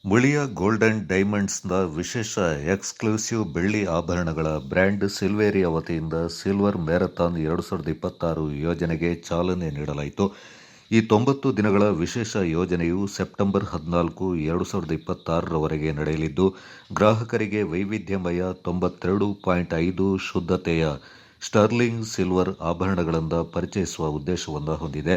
Muliya gold and ಡೈಮಂಡ್ಸ್ನ ವಿಶೇಷ exclusive ಬೆಳ್ಳಿ ಆಭರಣಗಳ ಬ್ರ್ಯಾಂಡ್ ಸಿಲ್ವೇರಿಯಾ ವತಿಯಿಂದ ಸಿಲ್ವರ್ ಮ್ಯಾರಥಾನ್ 2026 ಯೋಜನೆಗೆ ಚಾಲನೆ ನೀಡಲಾಯಿತು. ಈ 90 ದಿನಗಳ ವಿಶೇಷ ಯೋಜನೆಯು ಸೆಪ್ಟೆಂಬರ್ 14, 2026ರವರೆಗೆ ನಡೆಯಲಿದ್ದು, ಗ್ರಾಹಕರಿಗೆ ವೈವಿಧ್ಯಮಯ 92.5 ಶುದ್ಧತೆಯ ಸ್ಟರ್ಲಿಂಗ್ ಸಿಲ್ವರ್ ಆಭರಣಗಳಿಂದ ಪರಿಚಯಿಸುವ ಉದ್ದೇಶವನ್ನು ಹೊಂದಿದೆ.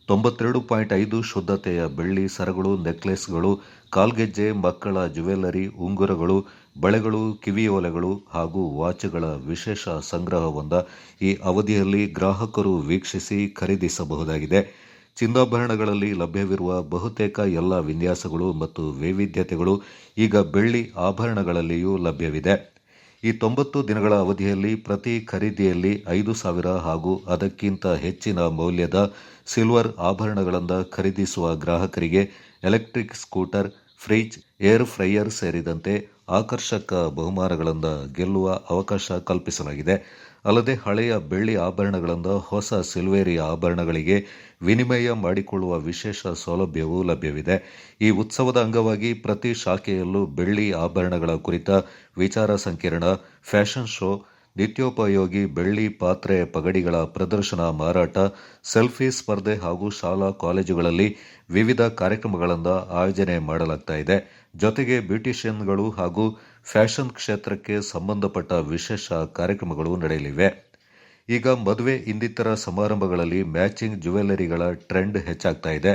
92.5 ಶುದ್ಧತೆಯ ಬೆಳ್ಳಿ ಸರಗಳು, ನೆಕ್ಲೆಸ್ಗಳು, ಕಾಲ್ಗೆಜ್ಜೆ, ಮಕ್ಕಳ ಜ್ಯುವೆಲ್ಲರಿ, ಉಂಗುರಗಳು, ಬಳೆಗಳು, ಕಿವಿಯೋಲೆಗಳು ಹಾಗೂ ವಾಚ್ಗಳ ವಿಶೇಷ ಸಂಗ್ರಹವನ್ನು ಈ ಅವಧಿಯಲ್ಲಿ ಗ್ರಾಹಕರು ವೀಕ್ಷಿಸಿ ಖರೀದಿಸಬಹುದಾಗಿದೆ. ಚಿನ್ನಾಭರಣಗಳಲ್ಲಿ ಲಭ್ಯವಿರುವ ಬಹುತೇಕ ಎಲ್ಲ ವಿನ್ಯಾಸಗಳು ಮತ್ತು ವೈವಿಧ್ಯತೆಗಳು ಈಗ ಬೆಳ್ಳಿ ಆಭರಣಗಳಲ್ಲಿಯೂ ಲಭ್ಯವಿದೆ. ಈ 90 ದಿನಗಳ ಅವಧಿಯಲ್ಲಿ ಪ್ರತಿ ಖರೀದಿಯಲ್ಲಿ 5,000 ಹಾಗೂ ಅದಕ್ಕಿಂತ ಹೆಚ್ಚಿನ ಮೌಲ್ಯದ ಸಿಲ್ವರ್ ಆಭರಣಗಳಿಂದ ಖರೀದಿಸುವ ಗ್ರಾಹಕರಿಗೆ electric scooter, fridge, air fryer ಸೇರಿದಂತೆ ಆಕರ್ಷಕ ಬಹುಮಾನಗಳಿಂದ ಗೆಲ್ಲುವ ಅವಕಾಶ ಕಲ್ಪಿಸಲಾಗಿದೆ. ಅಲ್ಲದೆ ಹಳೆಯ ಬೆಳ್ಳಿ ಆಭರಣಗಳಿಂದ ಹೊಸ ಸಿಲ್ವೇರಿಯಾ ಆಭರಣಗಳಿಗೆ ವಿನಿಮಯ ಮಾಡಿಕೊಳ್ಳುವ ವಿಶೇಷ ಸೌಲಭ್ಯವೂ ಲಭ್ಯವಿದೆ. ಈ ಉತ್ಸವದ ಅಂಗವಾಗಿ ಪ್ರತಿ ಶಾಖೆಯಲ್ಲೂ ಬೆಳ್ಳಿ ಆಭರಣಗಳ ಕುರಿತ ವಿಚಾರ ಸಂಕಿರಣ, ಫ್ಯಾಷನ್ ಶೋ, ನಿತ್ಯೋಪಯೋಗಿ ಬೆಳ್ಳಿ ಪಾತ್ರೆ ಪಗಡಿಗಳ ಪ್ರದರ್ಶನ, ಮಾರಾಟ, ಸೆಲ್ಫಿ ಸ್ಪರ್ಧೆ ಹಾಗೂ ಶಾಲಾ ಕಾಲೇಜುಗಳಲ್ಲಿ ವಿವಿಧ ಕಾರ್ಯಕ್ರಮಗಳಿಂದ ಆಯೋಜನೆ ಮಾಡಲಾಗ್ತಾ ಇದೆ. ಜೊತೆಗೆ ಬ್ಯೂಟಿಷಿಯನ್ಗಳು ಹಾಗೂ ಫ್ಯಾಷನ್ ಕ್ಷೇತ್ರಕ್ಕೆ ಸಂಬಂಧಪಟ್ಟ ವಿಶೇಷ ಕಾರ್ಯಕ್ರಮಗಳು ನಡೆಯಲಿವೆ. ಈಗ ಮದುವೆ ಇನ್ನಿತರ ಸಮಾರಂಭಗಳಲ್ಲಿ ಮ್ಯಾಚಿಂಗ್ ಜ್ಯುವೆಲ್ಲರಿಗಳ ಟ್ರೆಂಡ್ ಹೆಚ್ಚಾಗ್ತಾ ಇದೆ.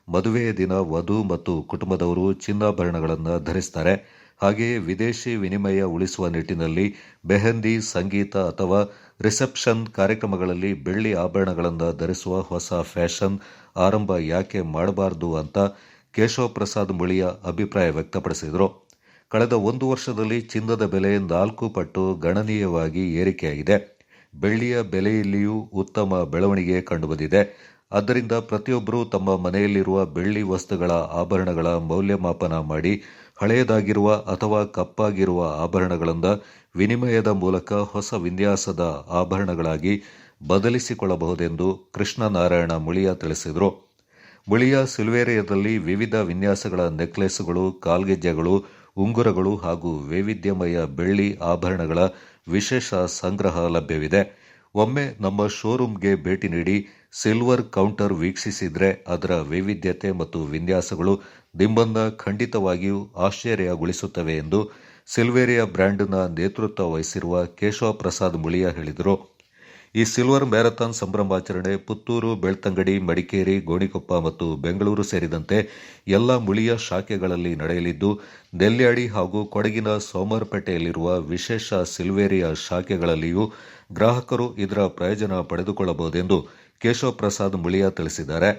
ಮದುವೆಯ ದಿನ ವಧು ಮತ್ತು ಕುಟುಂಬದವರು ಚಿನ್ನಾಭರಣಗಳನ್ನು ಧರಿಸ್ತಾರೆ. ಹಾಗೆಯೇ ವಿದೇಶಿ ವಿನಿಮಯ ಉಳಿಸುವ ನಿಟ್ಟಿನಲ್ಲಿ ಮೆಹಂದಿ, ಸಂಗೀತ ಅಥವಾ ರಿಸೆಪ್ಷನ್ ಕಾರ್ಯಕ್ರಮಗಳಲ್ಲಿ ಬೆಳ್ಳಿ ಆಭರಣಗಳನ್ನು ಧರಿಸುವ ಹೊಸ ಫ್ಯಾಷನ್ ಆರಂಭ ಯಾಕೆ ಮಾಡಬಾರದು ಅಂತ ಕೇಶವ ಪ್ರಸಾದ್ ಮುಳಿಯ ಅಭಿಪ್ರಾಯ ವ್ಯಕ್ತಪಡಿಸಿದರು. ಕಳೆದ 1 ವರ್ಷದಲ್ಲಿ ಚಿನ್ನದ ಬೆಲೆ 4 ಪಟ್ಟು ಗಣನೀಯವಾಗಿ ಏರಿಕೆಯಾಗಿದೆ. ಬೆಳ್ಳಿಯ ಬೆಲೆಯಲ್ಲಿಯೂ ಉತ್ತಮ ಬೆಳವಣಿಗೆ ಕಂಡುಬಂದಿದೆ. ಆದ್ದರಿಂದ ಪ್ರತಿಯೊಬ್ಬರೂ ತಮ್ಮ ಮನೆಯಲ್ಲಿರುವ ಬೆಳ್ಳಿ ವಸ್ತುಗಳ ಆಭರಣಗಳ ಮೌಲ್ಯಮಾಪನ ಮಾಡಿ ಹಳೆಯದಾಗಿರುವ ಅಥವಾ ಕಪ್ಪಾಗಿರುವ ಆಭರಣಗಳಿಂದ ವಿನಿಮಯದ ಮೂಲಕ ಹೊಸ ವಿನ್ಯಾಸದ ಆಭರಣಗಳಾಗಿ ಬದಲಿಸಿಕೊಳ್ಳಬಹುದೆಂದು ಕೃಷ್ಣನಾರಾಯಣ ಮುಳಿಯ ತಿಳಿಸಿದರು. ಮುಳಿಯ ಸಿಲ್ವೇರಿಯಾದಲ್ಲಿ ವಿವಿಧ ವಿನ್ಯಾಸಗಳ ನೆಕ್ಲೆಸ್ಗಳು, ಕಾಲ್ಗೆಜ್ಜೆಗಳು, ಉಂಗುರಗಳು ಹಾಗೂ ವೈವಿಧ್ಯಮಯ ಬೆಳ್ಳಿ ಆಭರಣಗಳ ವಿಶೇಷ ಸಂಗ್ರಹ ಲಭ್ಯವಿದೆ. ಒಮ್ಮೆ ನಮ್ಮ ಶೋರೂಮ್ಗೆ ಭೇಟಿ ನೀಡಿ ಸಿಲ್ವರ್ ಕೌಂಟರ್ ವೀಕ್ಷಿಸಿದ್ರೆ ಅದರ ವೈವಿಧ್ಯತೆ ಮತ್ತು ವಿನ್ಯಾಸಗಳು ನಿಮ್ಮನ್ನ ಖಂಡಿತವಾಗಿಯೂ ಆಶ್ಚರ್ಯಗೊಳಿಸುತ್ತವೆ ಎಂದು ಸಿಲ್ವೇರಿಯಾ ಬ್ರ್ಯಾಂಡ್ನ ನೇತೃತ್ವ ವಹಿಸಿರುವ ಕೇಶವ ಪ್ರಸಾದ್ ಮುಳಿಯ ಹೇಳಿದರು. ಈ ಸಿಲ್ವರ್ ಮ್ಯಾರಥಾನ್ ಸಂಭ್ರಮಾಚರಣೆ ಪುತ್ತೂರು, ಬೆಳ್ತಂಗಡಿ, ಮಡಿಕೇರಿ, ಗೋಣಿಕೊಪ್ಪ ಮತ್ತು ಬೆಂಗಳೂರು ಸೇರಿದಂತೆ ಎಲ್ಲ ಮುಳಿಯ ಶಾಖೆಗಳಲ್ಲಿ ನಡೆಯಲಿದ್ದು, ನೆಲ್ಯಾಡಿ ಹಾಗೂ ಕೊಡಗಿನ ಸೋಮವಾರಪೇಟೆಯಲ್ಲಿರುವ ವಿಶೇಷ ಸಿಲ್ವೇರಿಯಾ ಶಾಖೆಗಳಲ್ಲಿಯೂ ಗ್ರಾಹಕರು ಇದರ ಪ್ರಯೋಜನ ಪಡೆದುಕೊಳ್ಳಬಹುದೆಂದು ಕೇಶವ ಪ್ರಸಾದ್ ಮುಳಿಯ ತಿಳಿಸಿದ್ದಾರೆ.